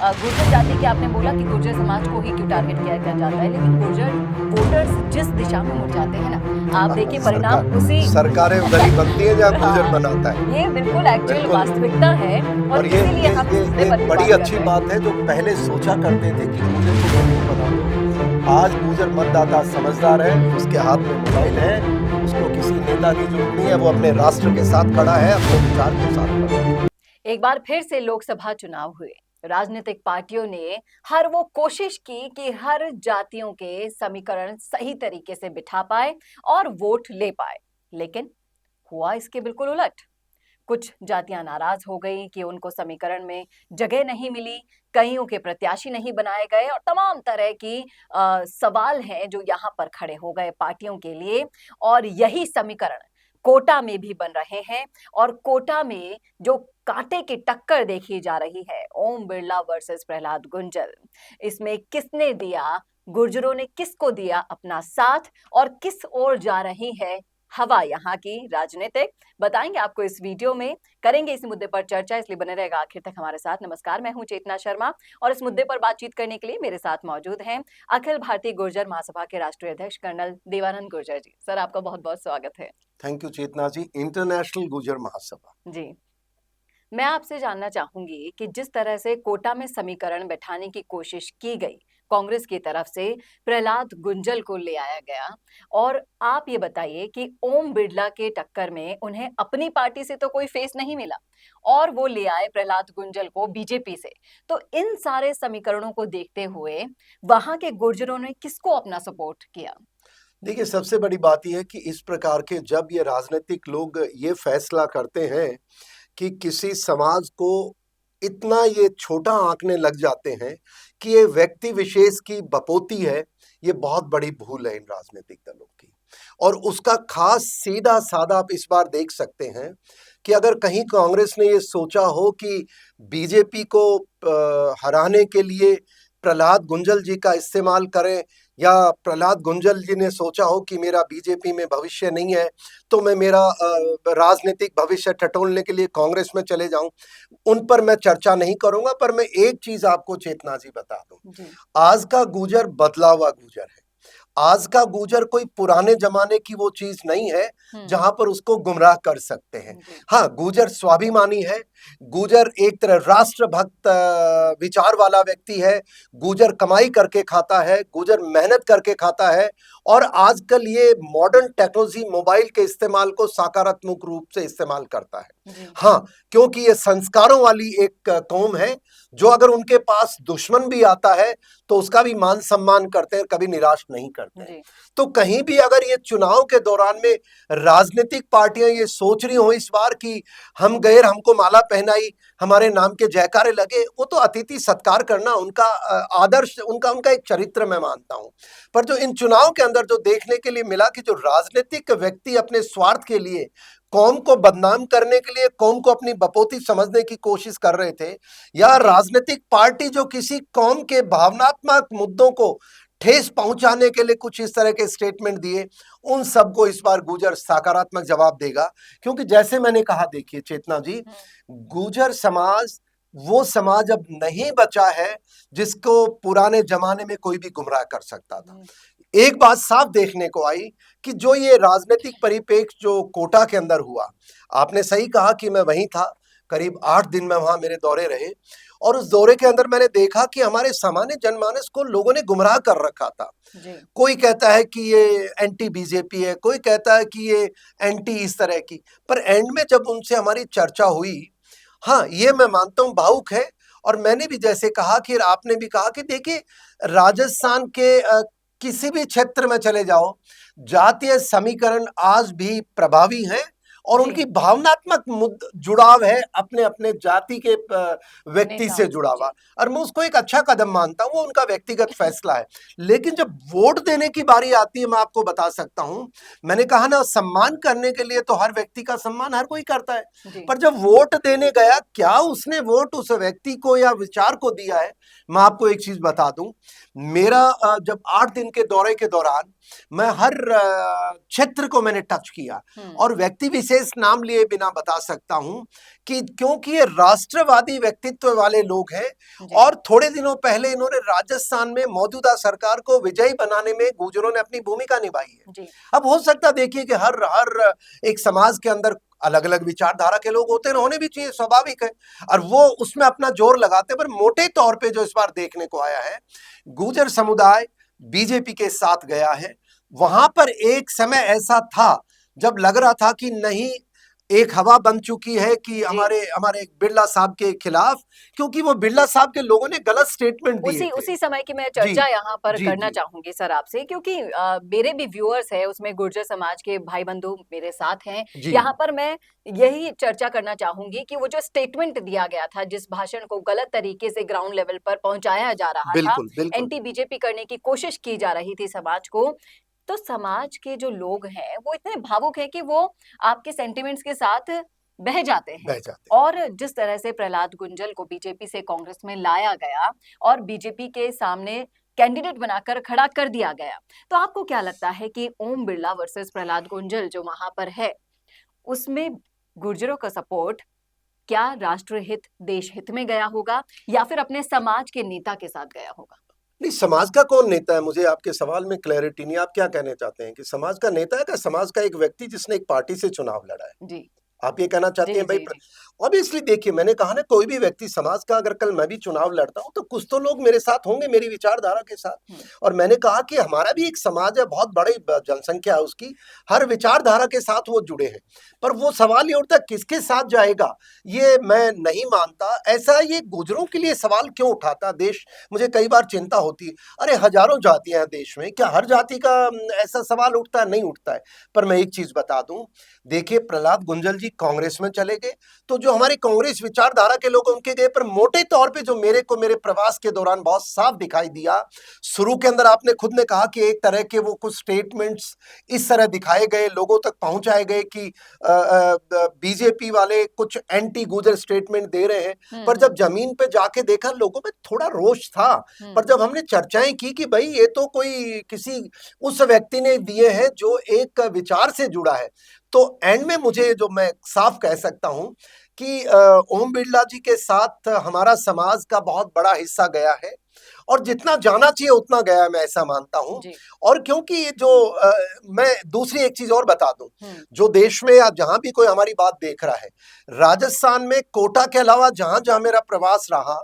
गुर्जर जाति के आपने बोला कि गुर्जर समाज को ही क्यों टारगेट किया जाता है, लेकिन गुर्जर वोटर्स जिस दिशा में मुड़ जाते हैं ना, आप देखिए परिणाम उसी सरकारें उधर ही बनती हैं जहाँ गुर्जर बनाता है। ये बिल्कुल एक्चुअल बिल्कुल। वास्तविकता है और ये इसीलिए हम इससे बड़ी अच्छी बात है। जो पहले सोचा करते थे कि गुर्जर को वोट बना दो, आज गुर्जर मतदाता समझदार है, उसके हाथ में मोबाइल है, उसको किसी नेता की जरूरत नहीं है, वो अपने राष्ट्र के साथ खड़ा है, अपने विचार के साथ खड़ा है। एक बार फिर से लोकसभा चुनाव हुए, राजनीतिक पार्टियों ने हर वो कोशिश की कि हर जातियों के समीकरण सही तरीके से बिठा पाए और वोट ले पाए, लेकिन हुआ इसके बिल्कुल उलट। कुछ जातियां नाराज हो गई कि उनको समीकरण में जगह नहीं मिली, कईयों के प्रत्याशी नहीं बनाए गए और तमाम तरह की सवाल हैं जो यहाँ पर खड़े हो गए पार्टियों के लिए। और यही समीकरण कोटा में भी बन रहे हैं और कोटा में जो कांटे की टक्कर देखी जा रही है, ओम बिरला वर्सेस प्रहलाद गुंजल, इसमें किसने दिया, गुर्जरों ने किसको दिया अपना साथ और किस ओर जा रही है हवा यहाँ की राजनीतिक, बताएंगे आपको इस वीडियो में, करेंगे इस मुद्दे पर चर्चा, इसलिए बने रहेगा आखिर तक हमारे साथ। नमस्कार, मैं हूं चेतना शर्मा और इस मुद्दे पर बातचीत करने के लिए मेरे साथ मौजूद हैं अखिल भारतीय गुर्जर महासभा के राष्ट्रीय अध्यक्ष कर्नल देवानंद गुर्जर जी। सर, आपका बहुत बहुत स्वागत है। Thank you Chetna ji. International Gurjar Mahasabha ji, मैं आपसे जानना चाहूंगी कि जिस तरह से कोटा में समीकरण बैठाने की कोशिश की गई कांग्रेस की तरफ से, प्रहलाद गुंजल को ले आया गया, और आप ये बताइए कि ओम बिरला के टक्कर में उन्हें अपनी पार्टी से तो कोई फेस नहीं मिला और वो ले आए प्रहलाद गुंजल को बीजेपी से। तो इन सारे समीकरणों को देखते हुए वहां के गुर्जरों ने किसको अपना सपोर्ट किया? देखिए, सबसे बड़ी बात यह है कि इस प्रकार के जब ये राजनीतिक लोग ये फैसला करते हैं कि किसी समाज को इतना ये छोटा आंकने लग जाते हैं कि ये व्यक्ति विशेष की बपोती है, ये बहुत बड़ी भूल है इन राजनीतिक दलों की। और उसका खास सीधा साधा आप इस बार देख सकते हैं कि अगर कहीं कांग्रेस ने ये सोचा हो कि बीजेपी को हराने के लिए प्रहलाद गुंजल जी का इस्तेमाल करें, या प्रहलाद गुंजल जी ने सोचा हो कि मेरा बीजेपी में भविष्य नहीं है तो मैं मेरा राजनीतिक भविष्य टटोलने के लिए कांग्रेस में चले जाऊं, उन पर मैं चर्चा नहीं करूंगा। पर मैं एक चीज आपको चेतना जी बता दूं, आज का गुर्जर बदला हुआ गुर्जर है। आज का गुर्जर कोई पुराने जमाने की वो चीज नहीं है जहां पर उसको गुमराह कर सकते हैं। हाँ, गुर्जर स्वाभिमानी है, गुर्जर एक तरह राष्ट्रभक्त विचार वाला व्यक्ति है, गुर्जर कमाई करके खाता है, गुर्जर मेहनत करके खाता है, और आजकल ये मॉडर्न टेक्नोलॉजी मोबाइल के इस्तेमाल को सकारात्मक रूप से इस्तेमाल करता है। हाँ, क्योंकि ये संस्कारों वाली एक कौम है जो अगर उनके पास दुश्मन भी आता है तो उसका भी मान सम्मान करते हैं, कभी निराश नहीं करते। तो कहीं भी अगर ये चुनाव के दौरान में राजनीतिक पार्टियां ये सोच रही हो इस बार कि हम गए, हमको माला पहनाई, हमारे नाम के जयकारे लगे, वो तो अतिथि सत्कार करना उनका आदर्श, उनका एक चरित्र मैं मानता हूं। पर जो इन चुनाव के अंदर जो देखने के लिए मिला कि जो राजनीतिक व्यक्ति अपने स्वार्थ के लिए, कौम को बदनाम करने के लिए, कौम को अपनी बपोती समझने की कोशिश कर रहे थे, या राजनीतिक पार्टी जो किसी कौम के भावनात्मक मुद्दों को ठेस पहुंचाने के लिए कुछ इस तरह के स्टेटमेंट दिए, उन सबको इस बार गुर्जर सकारात्मक जवाब देगा। क्योंकि जैसे मैंने कहा, देखिए चेतना जी, गुर्जर समाज वो समाज अब नहीं बचा है जिसको पुराने जमाने में कोई भी गुमराह कर सकता था। एक बात साफ देखने को आई कि जो ये राजनीतिक परिप्रेक्ष्य जो कोटा के अंदर हुआ, आपने सही कहा कि मैं वहीं था, करीब 8 दिन में वहां मेरे दौरे रहे, और उस दौरे के अंदर मैंने देखा कि हमारे सामान्य जनमानस को लोगों ने गुमराह कर रखा था। कोई कहता है कि ये एंटी बीजेपी है, कोई कहता है कि ये एंटी इस तरह की, पर एंड में जब उनसे हमारी चर्चा हुई, हाँ, ये मैं मानता हूं भावुक है। और मैंने भी जैसे कहा कि आपने भी कहा कि देखिए, राजस्थान के किसी भी क्षेत्र में चले जाओ, जातीय समीकरण आज भी प्रभावी हैं और उनकी भावनात्मक जुड़ाव है अपने अपने जाति के व्यक्ति से जुड़ा हुआ, और मैं उसको एक अच्छा कदम मानता हूं, वो उनका व्यक्तिगत फैसला है। लेकिन जब वोट देने की बारी आती है, मैं आपको बता सकता हूं, मैंने कहा ना, सम्मान करने के लिए तो हर व्यक्ति का सम्मान हर कोई करता है, पर जब वोट देने गया, क्या उसने वोट उस व्यक्ति को या विचार को दिया है? मैं आपको एक चीज बता दूं, मेरा जब 8 दिन के दौरे के दौरान मैं हर क्षेत्र को मैंने टच किया और व्यक्ति विशेष विशेष नाम लिए बिना बता सकता हूं कि क्योंकि ये राष्ट्रवादी व्यक्तित्व वाले लोग हैं जी और थोड़े दिनों पहले इन्होंने राजस्थान में मौजूदा सरकार को विजयी बनाने में गुर्जरों ने अपनी भूमिका निभाई है। जी अब हो सकता देखिए कि हर हर एक समाज के अंदर अलग अलग विचारधारा के लोग होते हैं, होने भी चाहिए, स्वाभाविक है, और वो उसमें अपना जोर लगाते हैं। पर मोटे तौर पे जो इस बार देखने को आया है, गुर्जर समुदाय बीजेपी के साथ गया है। वहां पर एक समय ऐसा था जब लग रहा था कि नहीं, एक हवा बन चुकी है कि जी हमारे हमारे बिरला साहब के खिलाफ, क्योंकि वो बिरला साहब के लोगों ने गलत स्टेटमेंट दिए उसी थे। उसी समय की मैं जी चर्चा यहाँ पर जी करना जी चाहूंगी सर आपसे, क्योंकि मेरे भी व्यूअर्स हैं, उसमें गुर्जर समाज के भाई बंधु मेरे साथ हैं। जी यहाँ पर मैं यही चर्चा करना चाहूंगी कि वो जो स्टेटमेंट दिया गया था, जिस भाषण को गलत तरीके से ग्राउंड लेवल पर पहुंचाया जा रहा था, बिल्कुल बिल्कुल। एंटी बीजेपी करने की कोशिश की जा रही थी समाज को, तो समाज के जो लोग हैं वो इतने भावुक हैं कि वो आपके सेंटिमेंट्स के साथ बह जाते हैं। बह जाते और जिस तरह से प्रहलाद गुंजल को बीजेपी से कांग्रेस में लाया गया और बीजेपी के सामने कैंडिडेट बनाकर खड़ा कर दिया गया, तो आपको क्या लगता है कि ओम बिरला वर्सेस प्रहलाद गुंजल जो वहां पर है, उसमें गुर्जरों का सपोर्ट क्या राष्ट्र हित, देश हित में गया होगा या फिर अपने समाज के नेता के साथ गया होगा? नहीं, समाज का कौन नेता है? मुझे आपके सवाल में क्लैरिटी नहीं। आप क्या कहना चाहते हैं कि समाज का नेता है, क्या समाज का एक व्यक्ति जिसने एक पार्टी से चुनाव लड़ा है? जी आप ये कहना चाहते जी हैं भाई? जी जी ऑब्वियसली देखिए, मैंने कहा ना, कोई भी व्यक्ति समाज का, अगर कल मैं भी चुनाव लड़ता हूं तो कुछ तो लोग मेरे साथ होंगे, मेरी विचारधारा के साथ। हम्म, और मैंने कहा कि हमारा भी एक समाज है, बहुत बड़ी जनसंख्या है उसकी, हर विचारधारा के साथ वो जुड़े हैं। पर वो सवाल ये उठता किसके साथ जाएगा, ये मैं नहीं मानता। ऐसा ये गुजरों के लिए सवाल क्यों उठाता देश, मुझे कई बार चिंता होती है। अरे हजारों जातियां हैं देश में, क्या हर जाति का ऐसा सवाल उठता है? नहीं उठता है। पर मैं एक चीज बता दूं, देखिए प्रहलाद गुंजल जी कांग्रेस में चले गए, तो जो हमारी कांग्रेस विचारधारा के लोग उनके गए। पर मोटे तौर पे जो मेरे को मेरे प्रवास के दौरान बहुत साफ दिखाई दिया, शुरू के अंदर आपने खुद ने कहा कि एक तरह के वो कुछ स्टेटमेंट्स इस तरह दिखाए गए, लोगों तक पहुंचाए गए कि बीजेपी वाले कुछ एंटी गुजर स्टेटमेंट दे रहे हैं। पर जब जमीन पे जाके देखा, लोगों में थोड़ा रोष था। पर जब हमने चर्चाएं की कि भाई ये तो कोई किसी उस व्यक्ति ने दिए हैं जो एक विचार से जुड़ा है, तो एंड में मुझे जो मैं साफ कह सकता हूं कि ओम बिरला जी के साथ हमारा समाज का बहुत बड़ा हिस्सा गया है, और जितना जाना चाहिए उतना गया है, मैं ऐसा मानता हूं। जी और क्योंकि ये जो मैं दूसरी एक चीज और बता दूं, हम्म, जो देश में या जहां भी कोई हमारी बात देख रहा है, राजस्थान में कोटा के अलावा जहां जहां मेरा प्रवास रहा,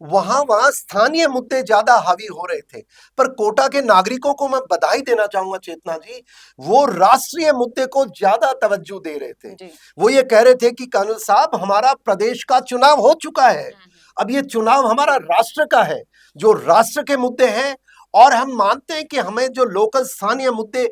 वहां वहां स्थानीय मुद्दे ज्यादा हावी हो रहे थे। पर कोटा के नागरिकों को मैं बधाई देना चाहूंगा चेतना जी, वो राष्ट्रीय मुद्दे को ज्यादा तवज्जो दे रहे थे। जी वो ये कह रहे थे कि कानून साहब, हमारा प्रदेश का चुनाव हो चुका है, हम्म, अब ये चुनाव हमारा राष्ट्र का है, जो राष्ट्र के मुद्दे हैं। और हम मानते हैं कि हमें जो लोकल स्थानीय मुद्दे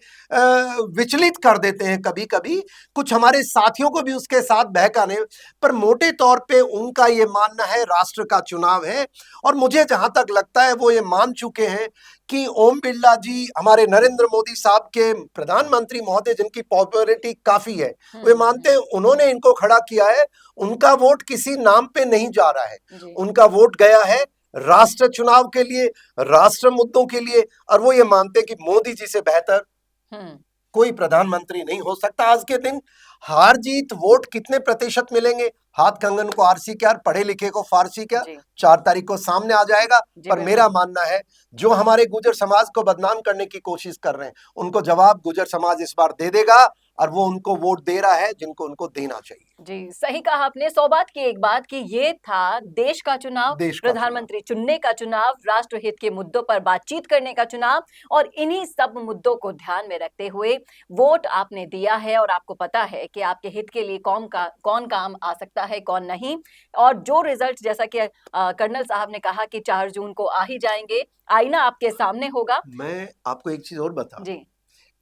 विचलित कर देते हैं कभी कभी, कुछ हमारे साथियों को भी उसके साथ बहकाने, पर मोटे तौर पे उनका ये मानना है राष्ट्र का चुनाव है। और मुझे जहां तक लगता है वो ये मान चुके हैं कि ओम बिरला जी हमारे नरेंद्र मोदी साहब के प्रधानमंत्री महोदय, जिनकी पॉपुलैरिटी काफी है, वे मानते हैं उन्होंने इनको खड़ा किया है। उनका वोट किसी नाम पे नहीं जा रहा है, जी उनका वोट गया है राष्ट्र चुनाव के लिए, राष्ट्र मुद्दों के लिए। और वो ये मानते हैं कि मोदी जी से बेहतर हम्म, कोई प्रधानमंत्री नहीं हो सकता। आज के दिन हार जीत वोट कितने प्रतिशत मिलेंगे, हाथ कंगन को आरसी क्या, पढ़े लिखे को फारसी क्या, जी 4 तारीख को सामने आ जाएगा। जी पर मेरा बिल्कुल। मानना है, जो हमारे गुजर समाज को बदनाम करने की कोशिश कर रहे हैं, उनको जवाब गुजर समाज इस बार दे देगा, और वो उनको वोट दे रहा है जिनको उनको देना चाहिए। जी, सही कहा आपने। 100 बात की एक बात कि ये था देश का चुनाव, देश का चुनाव। प्रधानमंत्री चुनने का चुनाव, राष्ट्रहित के मुद्दों पर बातचीत करने का चुनाव, और इन्हीं सब मुद्दों को ध्यान में रखते हुए वोट आपने दिया है, और आपको पता है कि आपके हित के लिए कौन काम आ सकता है, कौन नहीं। और जो रिजल्ट, जैसा कि कर्नल साहब ने कहा कि 4 जून को आ ही जाएंगे, आईना आपके सामने होगा। मैं आपको एक चीज और बता दूं, जी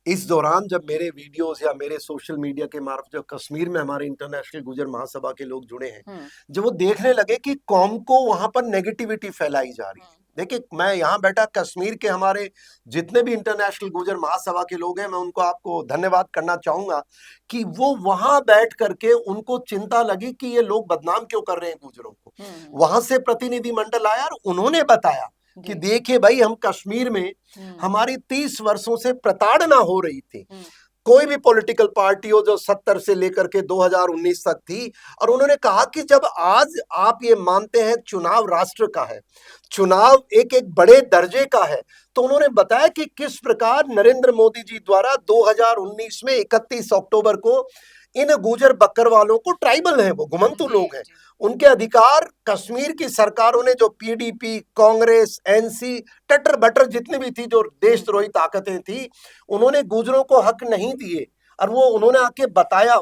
इस दौरान जब मेरे वीडियोस या मेरे सोशल मीडिया के मार्फत जो कश्मीर में हमारे इंटरनेशनल गुजर महासभा के लोग जुड़े हैं, हम्म जब वो देखने लगे कि कौम को वहां पर नेगेटिविटी फैलाई जा रही है। देखिए, मैं यहाँ बैठा, कश्मीर के हमारे जितने भी इंटरनेशनल गुजर महासभा के लोग हैं, मैं उनको आपको धन्यवाद करना चाहूंगा कि वो वहां बैठ करके उनको चिंता लगी कि ये लोग बदनाम क्यों कर रहे हैं गुजरों को। वहां से प्रतिनिधिमंडल आया और उन्होंने बताया कि जी देखिए भाई, हम कश्मीर में हम्म हमारी 30 वर्षों से प्रताड़ना हो रही थी। हम्म कोई भी पॉलिटिकल पार्टी हो जो 70 से लेकर के 2019 तक थी। और उन्होंने कहा कि जब आज आप ये मानते हैं चुनाव राष्ट्र का है, चुनाव एक एक बड़े दर्जे का है, तो उन्होंने बताया कि किस प्रकार नरेंद्र मोदी जी द्वारा 2019 में 31 अक्टूबर को इन गुजर बकरवालों को, ट्राइबल हैं, वो घुमंतु लोग हैं, उनके अधिकार कश्मीर की सरकारों ने, जो पीडीपी, कांग्रेस, एनसी, टटर बटर जितनी भी थी, जो देशद्रोही ताकतें थी, उन्होंने गुजरों को हक नहीं दिए। और वो उन्होंने आके बताया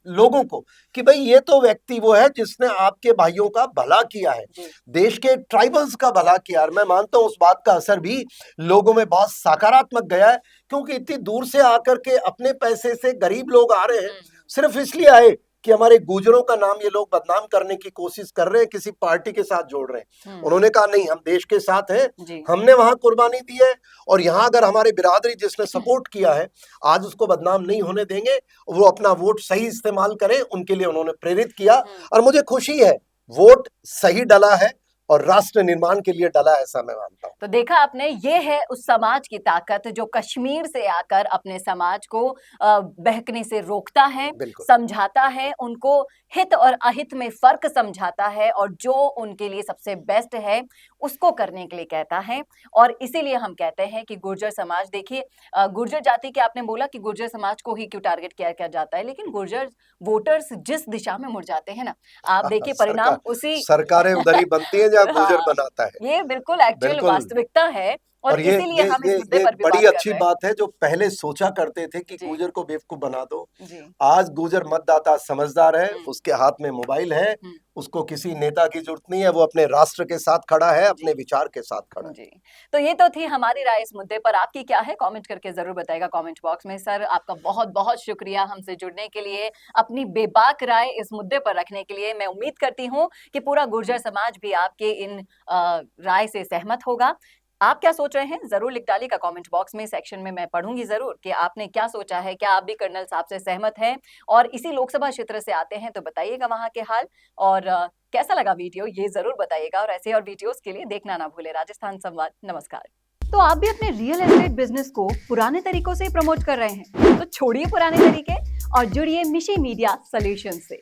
लोगों को कि भाई ये तो व्यक्ति वो है जिसने आपके भाइयों का भला किया है, देश के ट्राइबल्स का भला किया। और मैं मानता हूं उस बात का असर भी लोगों में बहुत सकारात्मक गया है, क्योंकि इतनी दूर से आकर के अपने पैसे से गरीब लोग आ रहे हैं, सिर्फ इसलिए आए कि हमारे गुजरों का नाम ये लोग बदनाम करने की कोशिश कर रहे हैं, किसी पार्टी के साथ जोड़ रहे हैं। उन्होंने कहा नहीं, हम देश के साथ हैं, हमने वहां कुर्बानी दी है, और यहाँ अगर हमारे बिरादरी जिसने सपोर्ट किया है आज उसको बदनाम नहीं होने देंगे। वो अपना वोट सही इस्तेमाल करें, उनके लिए उन्होंने प्रेरित किया। और मुझे खुशी है वोट सही डला है और राष्ट्र निर्माण के लिए डला, ऐसा मैं मानता हूं। तो देखा आपने, ये है उस समाज की ताकत जो कश्मीर से आकर अपने समाज को बहकने से रोकता है, समझाता है, उनको हित और अहित में फर्क समझाता है, और जो उनके लिए सबसे बेस्ट है उसको करने के लिए कहता है। और इसीलिए हम कहते हैं कि गुर्जर समाज, देखिए गुर्जर जाति के, आपने बोला कि गुर्जर समाज को ही क्यों टारगेट किया जाता है, लेकिन गुर्जर वोटर्स जिस दिशा में मुड़ जाते हैं ना, आप देखिए परिणाम उसी सरकारें उधर ही बनती है जहाँ गुर्जर बनाता है। ये बिल्कुल एक्चुअल वास्तविकता है। और ये इसीलिए हम इस मुद्दे पर भी बड़ी बात अच्छी कर बात है, जो पहले सोचा करते थे कि गुर्जर को बेवकूफ बना दो, आज गुर्जर मतदाता समझदार है, उसके हाथ में मोबाइल है, उसको किसी नेता की जरूरत नहीं है, वो अपने राष्ट्र के साथ खड़ा है, अपने विचार के साथ खड़ा है। तो ये तो थी हमारी राय इस मुद्दे पर, आपकी क्या है कमेंट करके जरूर बताइएगा कमेंट बॉक्स में। सर आपका बहुत बहुत शुक्रिया हमसे जुड़ने के लिए, अपनी बेबाक राय इस मुद्दे पर रखने के लिए। मैं उम्मीद करती हूँ कि पूरा गुर्जर समाज भी आपके इन राय से सहमत होगा। आप क्या सोच रहे हैं जरूर लिख डालिएगा कमेंट बॉक्स में, सेक्शन में मैं पढ़ूंगी जरूर कि आपने क्या सोचा है। क्या आप भी कर्नल साहब से सहमत हैं और इसी लोकसभा क्षेत्र से आते हैं, तो बताइएगा वहां के हाल। और कैसा लगा वीडियो ये जरूर बताइएगा, और ऐसे और वीडियोस के लिए देखना ना भूले राजस्थान संवाद। नमस्कार। तो आप भी अपने रियल एस्टेट बिजनेस को पुराने तरीकों से प्रमोट कर रहे हैं, तो छोड़िए पुराने तरीके और जुड़िए मिशी मीडिया सॉल्यूशन से।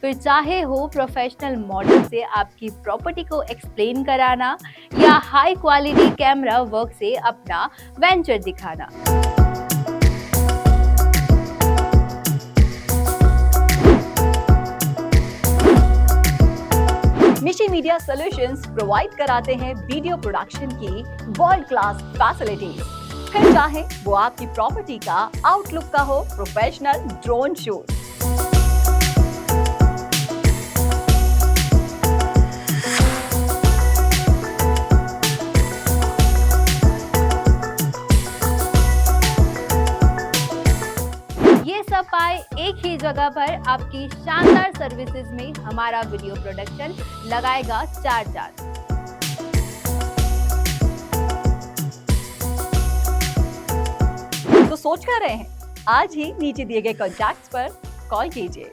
फिर चाहे हो प्रोफेशनल मॉडल से आपकी प्रॉपर्टी को एक्सप्लेन कराना, या हाई क्वालिटी कैमरा वर्क से अपना वेंचर दिखाना, मिशी मीडिया सॉल्यूशंस प्रोवाइड कराते हैं वीडियो प्रोडक्शन की वर्ल्ड क्लास फैसिलिटीज। फिर चाहे वो आपकी प्रॉपर्टी का आउटलुक का हो प्रोफेशनल ड्रोन शूट, सब पाए एक ही जगह पर आपकी शानदार सर्विसेज में हमारा वीडियो प्रोडक्शन लगाएगा 4 चांद। तो सोच कर रहे हैं, आज ही नीचे दिए गए कॉन्टैक्ट्स पर कॉल कीजिए।